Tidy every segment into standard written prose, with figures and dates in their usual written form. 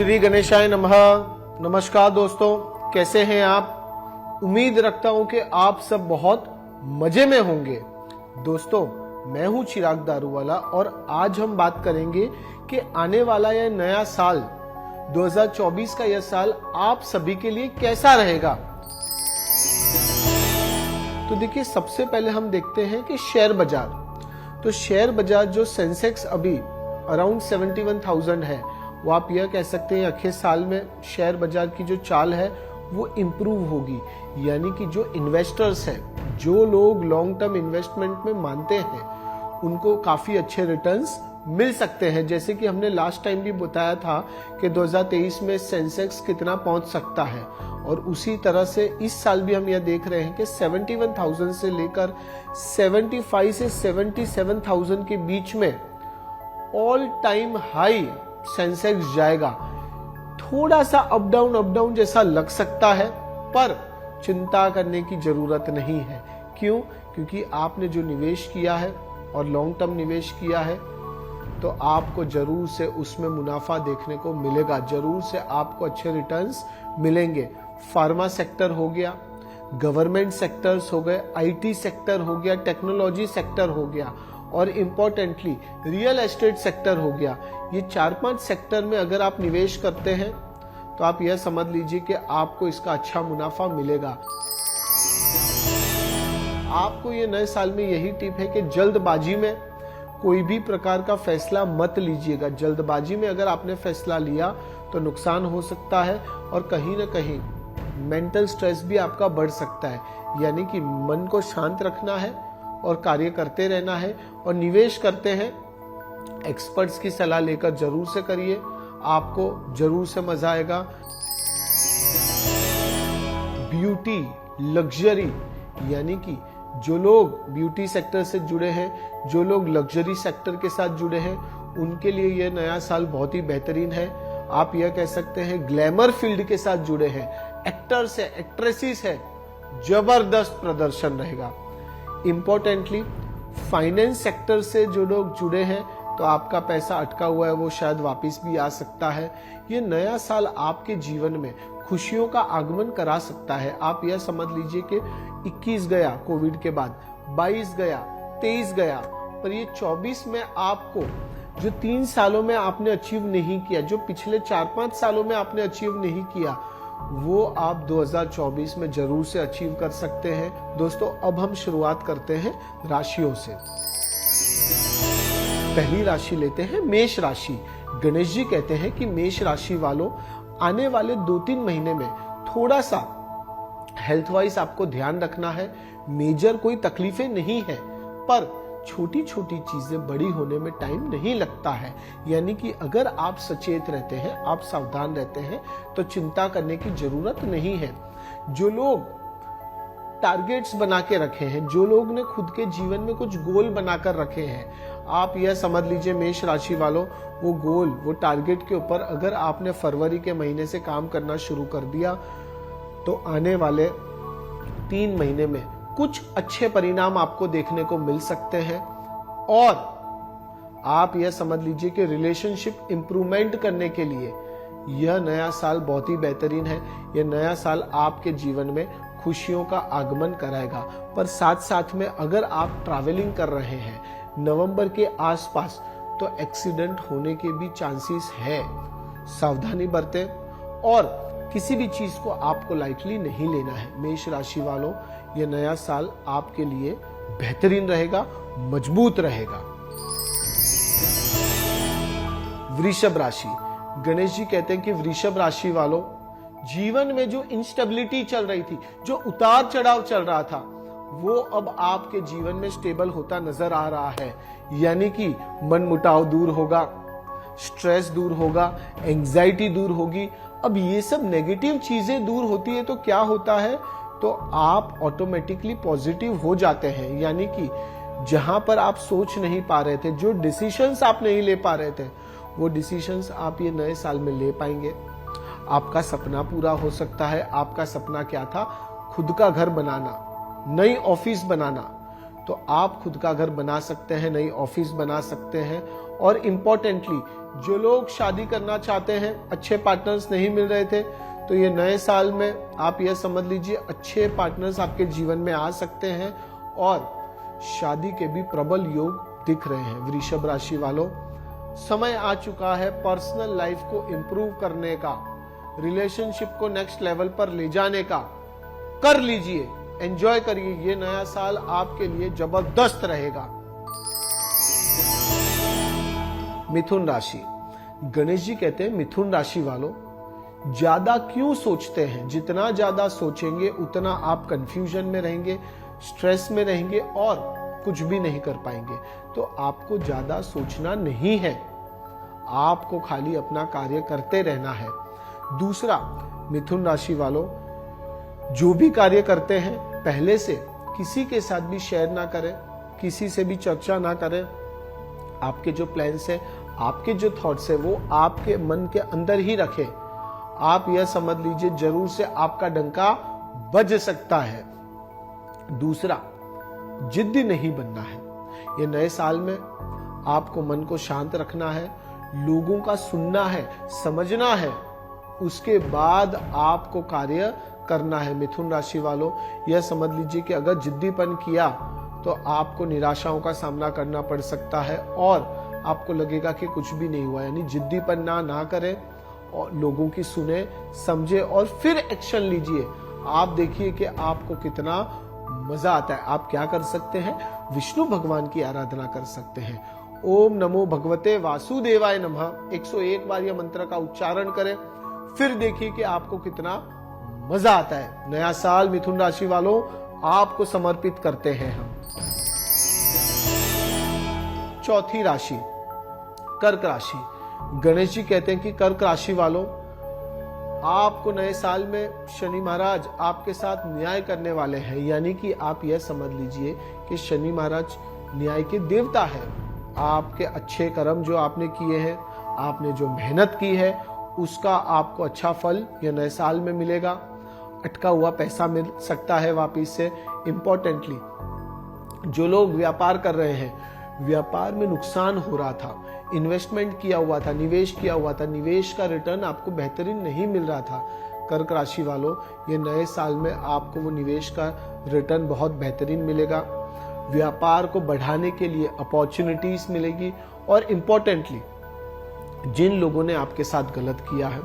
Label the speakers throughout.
Speaker 1: श्री गणेशाय नमः। नमस्कार दोस्तों, कैसे हैं आप? उम्मीद रखता हूं कि आप सब बहुत मजे में होंगे। दोस्तों, मैं हूं चिराग दारूवाला और आज हम बात करेंगे कि आने वाला यह नया साल 2024 का यह साल आप सभी के लिए कैसा रहेगा। तो देखिए, सबसे पहले हम देखते हैं कि शेयर बाजार। तो शेयर बाजार जो सेंसेक्स अभी अराउंड 71,000 है, वो आप यह कह सकते हैं अगले साल में शेयर बाजार की जो चाल है वो इम्प्रूव होगी। यानी कि जो इन्वेस्टर्स हैं, जो लोग लॉन्ग टर्म इन्वेस्टमेंट में मानते हैं, उनको काफी अच्छे रिटर्न्स मिल सकते हैं। जैसे कि हमने लास्ट टाइम भी बताया था कि 2023 में सेंसेक्स कितना पहुंच सकता है, और उसी तरह से इस साल भी हम यह देख रहे हैं कि 71,000 से लेकर 75 से 77,000 के बीच में ऑल टाइम हाई सेंसेक्स जाएगा। थोड़ा सा अप डाउन जैसा लग सकता है, पर चिंता करने की जरूरत नहीं है। क्यों? क्योंकि आपने जो निवेश किया है और लॉन्ग टर्म निवेश किया है, तो आपको जरूर से उसमें मुनाफा देखने को मिलेगा, जरूर से आपको अच्छे रिटर्न्स मिलेंगे। फार्मा सेक्टर हो गया, गवर्नमेंट सेक्टर्स हो गए, आईटी सेक्टर हो गया, टेक्नोलॉजी सेक्टर हो गया, और इम्पोर्टेंटली रियल एस्टेट सेक्टर हो गया। ये 4-5 सेक्टर में अगर आप निवेश करते हैं तो आप यह समझ लीजिए कि आपको इसका अच्छा मुनाफा मिलेगा। आपको ये नए साल में यही टिप है कि जल्दबाजी में कोई भी प्रकार का फैसला मत लीजिएगा। जल्दबाजी में अगर आपने फैसला लिया तो नुकसान हो सकता है, और कहीं ना कहीं मेंटल स्ट्रेस भी आपका बढ़ सकता है। यानी कि मन को शांत रखना है और कार्य करते रहना है। और निवेश करते हैं, एक्सपर्ट्स की सलाह लेकर जरूर से करिए, आपको जरूर से मजा आएगा। ब्यूटी, लग्जरी, यानी कि जो लोग ब्यूटी सेक्टर से जुड़े हैं, जो लोग लग्जरी सेक्टर के साथ जुड़े हैं, उनके लिए यह नया साल बहुत ही बेहतरीन है। आप यह कह सकते हैं ग्लैमर फील्ड के साथ जुड़े हैं, एक्टर्स है, एक्ट्रेसेस है, जबरदस्त प्रदर्शन रहेगा। इंपॉर्टेंटली फाइनेंस सेक्टर से जो लोग जुड़े हैं, तो आपका पैसा अटका हुआ है वो शायद वापस भी आ सकता है। ये नया साल आपके जीवन में खुशियों का आगमन करा सकता है। आप यह समझ लीजिए कि 21 गया कोविड के बाद, 22 गया, 23 गया, पर ये 24 में आपको जो 3 सालों में आपने अचीव नहीं किया, जो पिछले 4-5 सालों में आपने अचीव नहीं किया, वो आप 2024 में जरूर से अचीव कर सकते हैं। दोस्तों, अब हम शुरुआत करते हैं राशियों से। पहली राशि लेते हैं मेष राशि। गणेश जी कहते हैं कि मेष राशि वालों, आने वाले 2-3 महीने में थोड़ा सा हेल्थ वाइज आपको ध्यान रखना है। मेजर कोई तकलीफें नहीं है, पर छोटी छोटी चीजें बड़ी होने में टाइम नहीं लगता है। यानी कि अगर आप सचेत रहते हैं, आप सावधान रहते हैं, तो चिंता करने की जरूरत नहीं है। जो लोग टारगेट्स बना के रखे हैं, जो लोग ने खुद के जीवन में कुछ गोल बनाकर रखे हैं, आप यह समझ लीजिए मेष राशि वालों, वो गोल, वो टारगेट के ऊपर अगर आपने फरवरी के महीने से काम करना शुरू कर दिया, तो आने वाले 3 महीने में कुछ अच्छे परिणाम आपको देखने को मिल सकते हैं। और आप यह समझ लीजिए कि रिलेशनशिप इंप्रूवमेंट करने के लिए यह नया साल बहुत ही बेहतरीन है। यह नया साल आपके जीवन में खुशियों का आगमन कराएगा। पर साथ साथ में अगर आप ट्रैवलिंग कर रहे हैं नवंबर के आसपास, तो एक्सीडेंट होने के भी चांसेस है। सावधानी बरतें, और किसी भी चीज को आपको लाइटली नहीं लेना है। मेष राशि वालों, यह नया साल आपके लिए बेहतरीन रहेगा, मजबूत रहेगा। वृषभ राशि। गणेश जी कहते हैं कि वृषभ राशि वालों, जीवन में जो इंस्टेबिलिटी चल रही थी, जो उतार चढ़ाव चल रहा था, वो अब आपके जीवन में स्टेबल होता नजर आ रहा है। यानी कि मन मुटाव दूर होगा, स्ट्रेस दूर होगा, एंजाइटी दूर होगी। अब ये सब नेगेटिव चीजें दूर होती है तो क्या होता है, तो आप ऑटोमेटिकली पॉजिटिव हो जाते हैं। यानी कि जहां पर आप सोच नहीं पा रहे थे, जो डिसीजंस आप नहीं ले पा रहे थे, वो डिसीजंस आप ये नए साल में ले पाएंगे। आपका सपना पूरा हो सकता है। आपका सपना क्या था? खुद का घर बनाना, नई ऑफिस बनाना। तो आप खुद का घर बना सकते हैं, नई ऑफिस बना सकते हैं। और इम्पोर्टेंटली जो लोग शादी करना चाहते हैं, अच्छे पार्टनर्स नहीं मिल रहे थे, तो ये नए साल में आप यह समझ लीजिए अच्छे पार्टनर्स आपके जीवन में आ सकते हैं और शादी के भी प्रबल योग दिख रहे हैं। वृषभ राशि वालों, समय आ चुका है पर्सनल लाइफ को इंप्रूव करने का, रिलेशनशिप को नेक्स्ट लेवल पर ले जाने का। कर लीजिए, एंजॉय करिए, ये नया साल आपके लिए जबरदस्त रहेगा। मिथुन राशि, गणेश जी कहते हैं मिथुन राशि वालों, ज्यादा क्यों सोचते हैं? जितना ज्यादा सोचेंगे उतना आप कंफ्यूजन में रहेंगे, स्ट्रेस में रहेंगे और कुछ भी नहीं कर पाएंगे। तो आपको ज्यादा सोचना नहीं है, आपको खाली अपना कार्य करते रहना है। दूसरा, मिथुन राशि वालों, जो भी कार्य करते हैं पहले से किसी के साथ भी शेयर ना करें, किसी से भी चर्चा ना करें। आपके जो प्लान्स हैं, आपके जो थॉट्स है, वो आपके मन के अंदर ही रखें। आप यह समझ लीजिए जरूर से आपका डंका बज सकता है। दूसरा, जिद्दी नहीं बनना है। ये नए साल में आपको मन को शांत रखना है, लोगों का सुनना है, समझना है, उसके बाद आपको कार्य करना है। मिथुन राशि वालों, यह समझ लीजिए कि अगर जिद्दीपन किया तो आपको निराशाओं का सामना करना पड़ सकता है और आपको लगेगा कि कुछ भी नहीं हुआ। यानी जिद्दीपन ना करें और लोगों की सुने, समझे और फिर एक्शन लीजिए। आप देखिए कि आपको कितना मजा आता है। आप क्या कर सकते हैं? विष्णु भगवान की आराधना कर सकते हैं। ओम नमो भगवते वासुदेवाय नमः 101 बार यह मंत्र का उच्चारण करें, फिर देखिए कि आपको कितना मजा आता है। नया साल मिथुन राशि वालों आपको समर्पित करते हैं हम। चौथी राशि, कर्क राशि। गणेश जी कहते हैं कि कर्क राशि वालों, आपको नए साल में शनि महाराज आपके साथ न्याय करने वाले हैं। यानी कि आप यह समझ लीजिए कि शनि महाराज न्याय के देवता है। आपके अच्छे कर्म जो आपने किए हैं, आपने जो मेहनत की है, उसका आपको अच्छा फल यह नए साल में मिलेगा। अटका हुआ पैसा मिल सकता है वापिस से। इम्पोर्टेंटली, जो लोग व्यापार कर रहे हैं, व्यापार में नुकसान हो रहा था, इन्वेस्टमेंट किया हुआ था, निवेश किया हुआ था, निवेश का रिटर्न आपको बेहतरीन नहीं मिल रहा था, कर्क राशि वालों, ये नए साल में आपको वो निवेश का रिटर्न बहुत बेहतरीन मिलेगा। व्यापार को बढ़ाने के लिए अपॉर्चुनिटीज मिलेगी। और इम्पोर्टेंटली, जिन लोगों ने आपके साथ गलत किया है,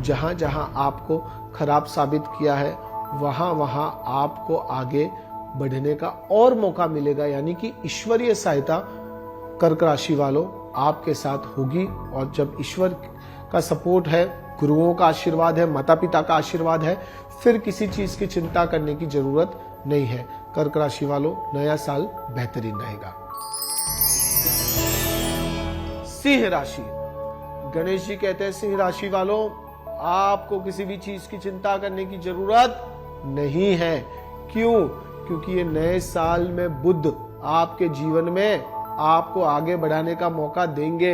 Speaker 1: जहां जहां आपको खराब साबित किया है, वहां वहां आपको आगे बढ़ने का और मौका मिलेगा। यानी कि ईश्वरीय सहायता कर्क राशि वालों आपके साथ होगी। और जब ईश्वर का सपोर्ट है, गुरुओं का आशीर्वाद है, माता पिता का आशीर्वाद है, फिर किसी चीज की चिंता करने की जरूरत नहीं है। कर्क राशि वालों, नया साल बेहतरीन रहेगा। सिंह राशि, गणेश जी कहते हैं सिंह राशि वालों, आपको किसी भी चीज की चिंता करने की जरूरत नहीं है। क्यों? क्योंकि ये नए साल में बुध आपके जीवन में आपको आगे बढ़ाने का मौका देंगे।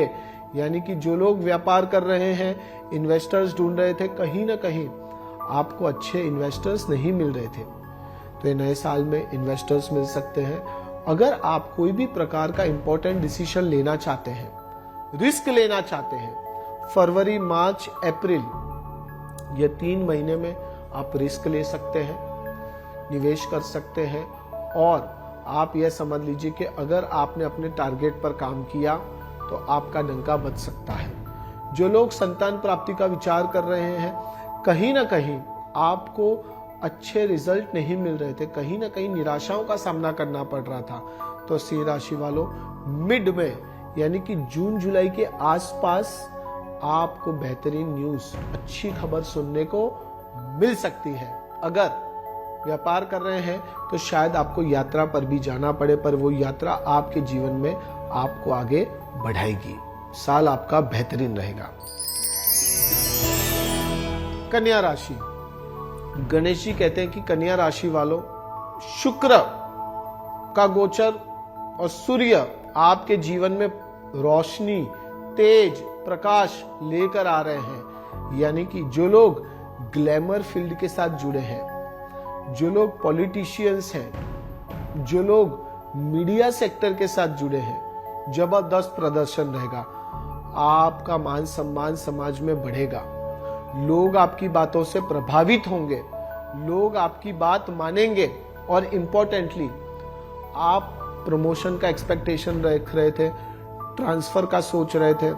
Speaker 1: यानी कि जो लोग व्यापार कर रहे हैं, इन्वेस्टर्स ढूंढ रहे थे, कहीं ना कहीं आपको अच्छे इन्वेस्टर्स नहीं मिल रहे थे, तो ये नए साल में इन्वेस्टर्स मिल सकते हैं। अगर आप कोई भी प्रकार का इंपॉर्टेंट डिसीजन लेना चाहते हैं, रिस्क लेना चाहते हैं, फरवरी, मार्च, अप्रैल, ये 3 महीने में आप रिस्क ले सकते हैं, निवेश कर सकते हैं। और आप यह समझ लीजिए कि अगर आपने अपने टारगेट पर काम किया तो आपका डंका बच सकता है। जो लोग संतान प्राप्ति का विचार कर रहे हैं, कहीं ना कहीं आपको अच्छे रिजल्ट नहीं मिल रहे थे, कहीं ना कहीं निराशाओं का सामना करना पड़ रहा था, तो सिंह राशि वालों, मिड में यानी कि जून जुलाई के आसपास आपको बेहतरीन न्यूज, अच्छी खबर सुनने को मिल सकती है। अगर व्यापार कर रहे हैं तो शायद आपको यात्रा पर भी जाना पड़े, पर वो यात्रा आपके जीवन में आपको आगे बढ़ाएगी। साल आपका बेहतरीन रहेगा। कन्या राशि, गणेश जी कहते हैं कि कन्या राशि वालों, शुक्र का गोचर और सूर्य आपके जीवन में रोशनी, तेज, प्रकाश लेकर आ रहे हैं। यानी कि जो लोग ग्लैमर फील्ड के साथ जुड़े हैं, जो लोग पॉलिटिशियंस हैं, जो लोग मीडिया सेक्टर के साथ जुड़े हैं, जबरदस्त प्रदर्शन रहेगा। आपका मान सम्मान समाज में बढ़ेगा, लोग आपकी बातों से प्रभावित होंगे, लोग आपकी बात मानेंगे और इम्पोर्टेंटली आप प्रमोशन का एक्सपेक्टेशन रख रहे थे, ट्रांसफर का सोच रहे थे,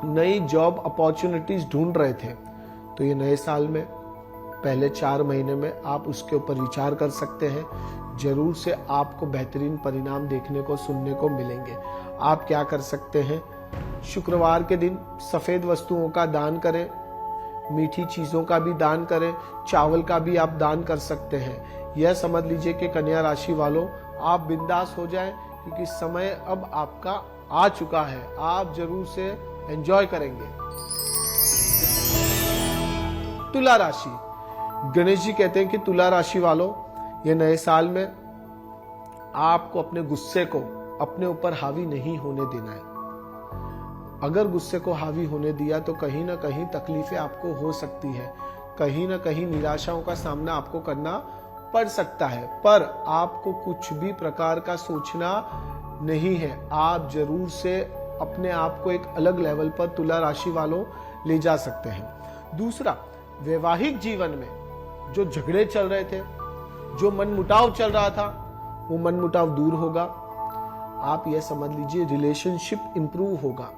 Speaker 1: नई जॉब अपॉर्चुनिटीज ढूंढ रहे थे, तो ये नए साल में पहले 4 महीने में आप उसके ऊपर विचार कर सकते हैं। जरूर से आपको बेहतरीन परिणाम देखने को सुनने को मिलेंगे। आप क्या कर सकते हैं, शुक्रवार के दिन सफेद वस्तुओं का दान करें, मीठी चीजों का भी दान करें, चावल का भी आप दान कर सकते हैं। यह समझ लीजिए कि कन्या राशि वालों आप बिंदास हो जाएं, क्योंकि समय अब आपका आ चुका है, आप जरूर से एंजॉय करेंगे। तुला राशि, गणेश जी कहते हैं कि तुला राशि वालों ये नए साल में आपको अपने गुस्से को अपने ऊपर हावी नहीं होने देना है। अगर गुस्से को हावी होने दिया तो कहीं ना कहीं तकलीफें आपको हो सकती है, कहीं ना कहीं निराशाओं का सामना आपको करना पड़ सकता है, पर आपको कुछ भी प्रकार का सोचना नहीं है। आप जरूर से अपने आप को एक अलग लेवल पर तुला राशि वालों ले जा सकते हैं। दूसरा, वैवाहिक जीवन में जो झगड़े चल रहे थे, जो मनमुटाव चल रहा था, वो मनमुटाव दूर होगा। आप यह समझ लीजिए रिलेशनशिप इंप्रूव होगा।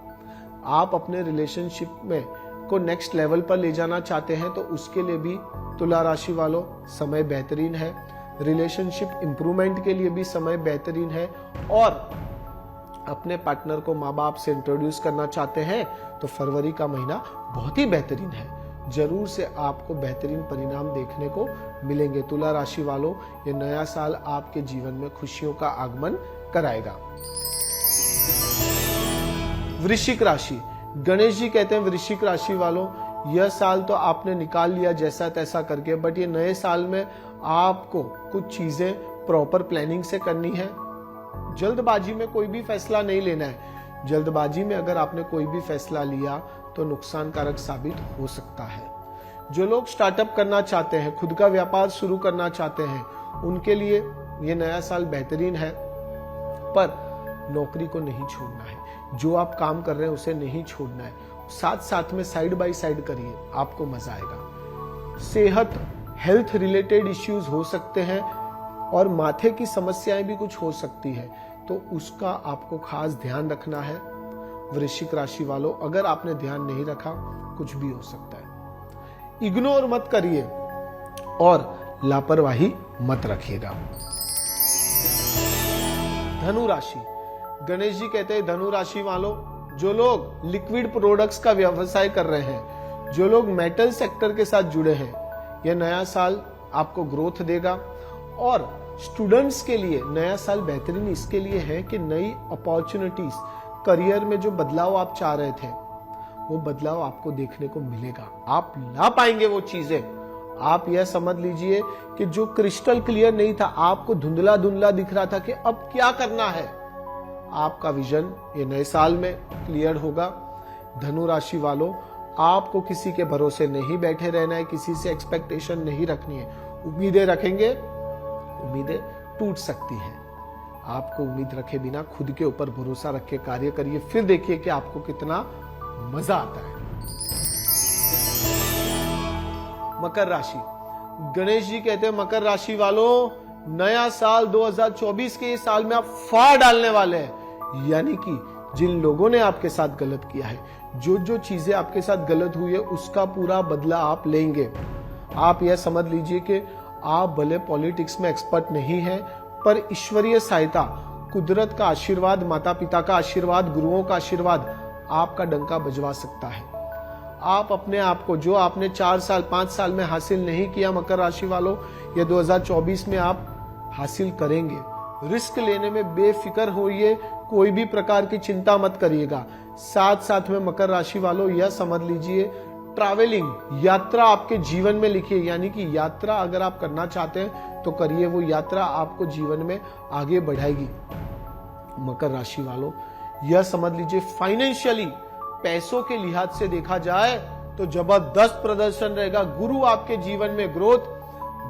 Speaker 1: आप अपने रिलेशनशिप में को नेक्स्ट लेवल पर ले जाना चाहते हैं तो उसके लिए भी तुला राशि वालों समय बेहतरीन है। रिलेशनशिप इंप्रूवमेंट के लिए भी समय बेहतरीन है। और अपने पार्टनर को माँ बाप से इंट्रोड्यूस करना चाहते हैं तो फरवरी का महीना बहुत ही बेहतरीन है। जरूर से आपको बेहतरीन परिणाम देखने को मिलेंगे। तुला राशि वालों ये नया साल आपके जीवन में खुशियों का आगमन कराएगा। वृश्चिक राशि, गणेश जी कहते हैं वृश्चिक राशि वालों यह साल तो आपने निकाल लिया जैसा तैसा करके, बट ये नए साल में आपको कुछ चीजें प्रॉपर प्लानिंग से करनी है। जल्दबाजी में कोई भी फैसला नहीं लेना है। जल्दबाजी में अगर आपने कोई भी फैसला लिया तो नुकसानकारक साबित हो सकता है। जो लोग स्टार्टअप करना चाहते हैं, खुद का व्यापार शुरू करना चाहते हैं, उनके लिए ये नया साल बेहतरीन है, पर नौकरी को नहीं छोड़ना है। जो आप काम कर रहे हैं उसे नहीं छोड़ना है, साथ साथ में साइड बाय साइड करिए, आपको मजा आएगा। सेहत, हेल्थ रिलेटेड इश्यूज हो सकते हैं और माथे की समस्याएं भी कुछ हो सकती है, तो उसका आपको खास ध्यान रखना है। वृश्चिक राशि वालों अगर आपने ध्यान नहीं रखा कुछ भी हो सकता है। इग्नोर मत करिए और लापरवाही मत रखिएगा। धनु राशि, गणेश जी कहते हैं धनु राशि वालों जो लोग लिक्विड प्रोडक्ट्स का व्यवसाय कर रहे हैं, जो लोग मेटल सेक्टर के साथ जुड़े हैं, यह नया साल आपको ग्रोथ देगा। और स्टूडेंट्स के लिए नया साल बेहतरीन इसके लिए है कि नई अपॉर्चुनिटीज, करियर में जो बदलाव आप चाह रहे थे वो बदलाव आपको देखने को मिलेगा। आप ला पाएंगे वो चीजें। आप यह समझ लीजिए कि जो क्रिस्टल क्लियर नहीं था, आपको धुंधला धुंधला दिख रहा था कि अब क्या करना है, आपका विजन ये नए साल में क्लियर होगा। धनु राशि वालों आपको किसी के भरोसे नहीं बैठे रहना है, किसी से एक्सपेक्टेशन नहीं रखनी है। उम्मीदें रखेंगे, उम्मीदें टूट सकती हैं। आपको उम्मीद रखे बिना खुद के ऊपर भरोसा रख के कार्य करिए, फिर देखिए कि आपको कितना मजा आता है। मकर राशि, गणेश जी कहते हैं मकर राशि वालों नया साल 2024 के इस साल में आप फाड़ डालने वाले हैं। यानी कि जिन लोगों ने आपके साथ गलत किया है, जो जो चीजें आपके साथ गलत हुई है, उसका पूरा बदला आप लेंगे। आप यह समझ लीजिए कि आप भले पॉलिटिक्स में एक्सपर्ट नहीं हैं, पर ईश्वरीय सहायता, कुदरत का आशीर्वाद, माता पिता का आशीर्वाद, गुरुओं का आशीर्वाद आपका डंका बजवा सकता है। आप अपने आप को जो आपने 4 साल 5 साल में हासिल नहीं किया मकर राशि वालों, ये 2024 में आप हासिल करेंगे। रिस्क लेने में बेफिक्र होइए, कोई भी प्रकार की चिंता मत करिएगा। साथ साथ में मकर राशि वालों यह समझ लीजिए ट्रैवलिंग, यात्रा आपके जीवन में लिखिए। यानी कि यात्रा अगर आप करना चाहते हैं तो करिए, वो यात्रा आपको जीवन में आगे बढ़ाएगी। मकर राशि वालों यह समझ लीजिए फाइनेंशियली, पैसों के लिहाज से देखा जाए तो जबरदस्त प्रदर्शन रहेगा। गुरु आपके जीवन में ग्रोथ,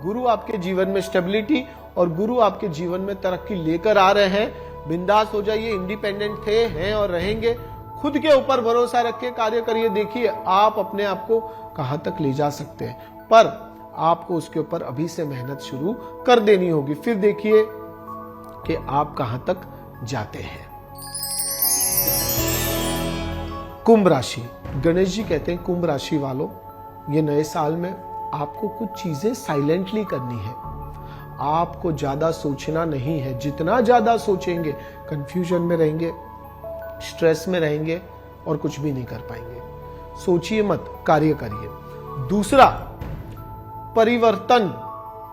Speaker 1: गुरु आपके जीवन में स्टेबिलिटी और गुरु आपके जीवन में तरक्की लेकर आ रहे हैं। बिंदास हो जाइए, इंडिपेंडेंट थे, हैं और रहेंगे। खुद के ऊपर भरोसा रखिए, कार्य करिए, देखिए आप अपने आप को कहां तक ले जा सकते हैं, पर आपको उसके ऊपर अभी से मेहनत शुरू कर देनी होगी। फिर देखिए कि आप कहां तक जाते हैं। कुंभ राशि, गणेश जी कहते हैं कुंभ राशि वालों, ये नए साल में आपको कुछ चीजें साइलेंटली करनी है। आपको ज्यादा सोचना नहीं है, जितना ज्यादा सोचेंगे कंफ्यूजन में रहेंगे, स्ट्रेस में रहेंगे और कुछ भी नहीं कर पाएंगे। सोचिए मत, कार्य करिए। दूसरा, परिवर्तन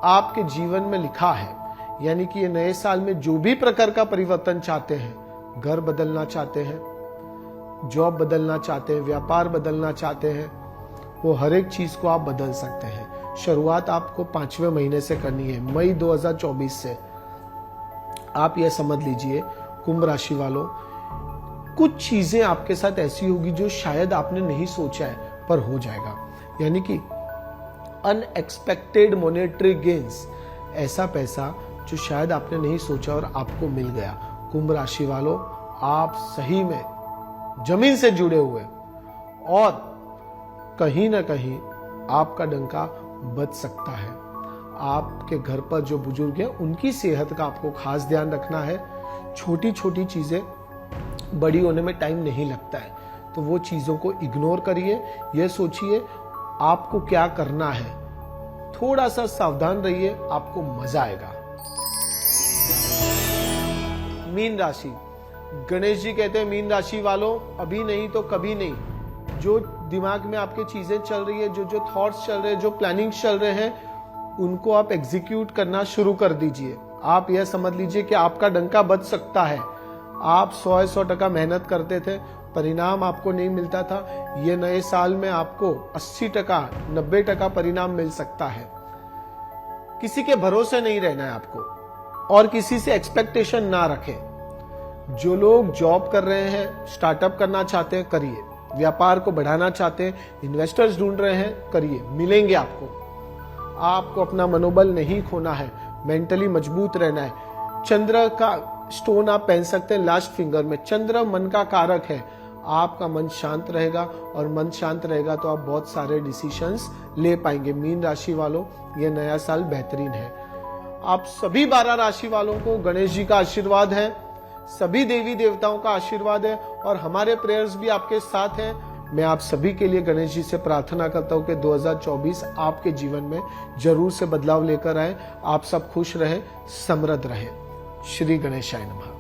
Speaker 1: आपके जीवन में लिखा है, यानी कि ये नए साल में जो भी प्रकार का परिवर्तन चाहते हैं, घर बदलना चाहते हैं, जॉब बदलना चाहते हैं, व्यापार बदलना चाहते हैं, वो हर एक चीज को आप बदल सकते हैं। शुरुआत आपको 5वें महीने से करनी है, मई 2024 से। आप यह समझ लीजिए कुंभ राशि वालों, कुछ चीजें आपके साथ ऐसी होगी जो शायद आपने नहीं सोचा है पर हो जाएगा, यानी कि अनएक्सपेक्टेड मॉनेटरी गेन्स, ऐसा पैसा जो शायद आपने नहीं सोचा और आपको मिल गया। कुंभ राशि वालों, आप सही में जमीन से जुड़े हुए और कहीं ना कहीं आपका डंका बच सकता है। आपके घर पर जो बुजुर्ग हैं उनकी सेहत का आपको खास ध्यान रखना है। छोटी छोटी चीजें बड़ी होने में टाइम नहीं लगता है, तो वो चीजों को इग्नोर करिए। यह सोचिए आपको क्या करना है, थोड़ा सा सावधान रहिए, आपको मजा आएगा। मीन राशि, गणेश जी कहते हैं मीन राशि वालों, अभी नहीं तो कभी नहीं। जो दिमाग में आपके चीजें चल रही है, जो थॉट्स चल रहे हैं, जो प्लानिंग्स चल रहे हैं, उनको आप एग्जीक्यूट करना शुरू कर दीजिए। आप यह समझ लीजिए कि आपका डंका बच सकता है। आप 100% मेहनत करते थे, परिणाम आपको नहीं मिलता था, ये नए साल में आपको 80%, 90% परिणाम मिल सकता है। किसी के भरोसे नहीं रहना है आपको, और किसी से एक्सपेक्टेशन ना रखें। जो लोग जॉब कर रहे हैं, स्टार्टअप करना चाहते हैं, करिए। व्यापार को बढ़ाना चाहते हैं, इन्वेस्टर्स ढूंढ रहे हैं, करिए, मिलेंगे आपको। आपको अपना मनोबल नहीं खोना है, मेंटली मजबूत रहना है। चंद्र का स्टोन आप पहन सकते हैं लास्ट फिंगर में। चंद्र मन का कारक है। आपका मन शांत रहेगा, और मन शांत रहेगा तो आप बहुत सारे डिसीजंस ले पाएंगे। मीन राशि वालों, ये नया साल बेहतरीन है। आप सभी 12 राशि वालों को गणेश जी का आशीर्वाद है, सभी देवी देवताओं का आशीर्वाद है, और हमारे प्रेयर्स भी आपके साथ हैं। मैं आप सभी के लिए गणेश जी से प्रार्थना करता हूं कि 2024 आपके जीवन में जरूर से बदलाव लेकर आए। आप सब खुश रहें, समृद्ध रहें। श्री गणेशाय नमः।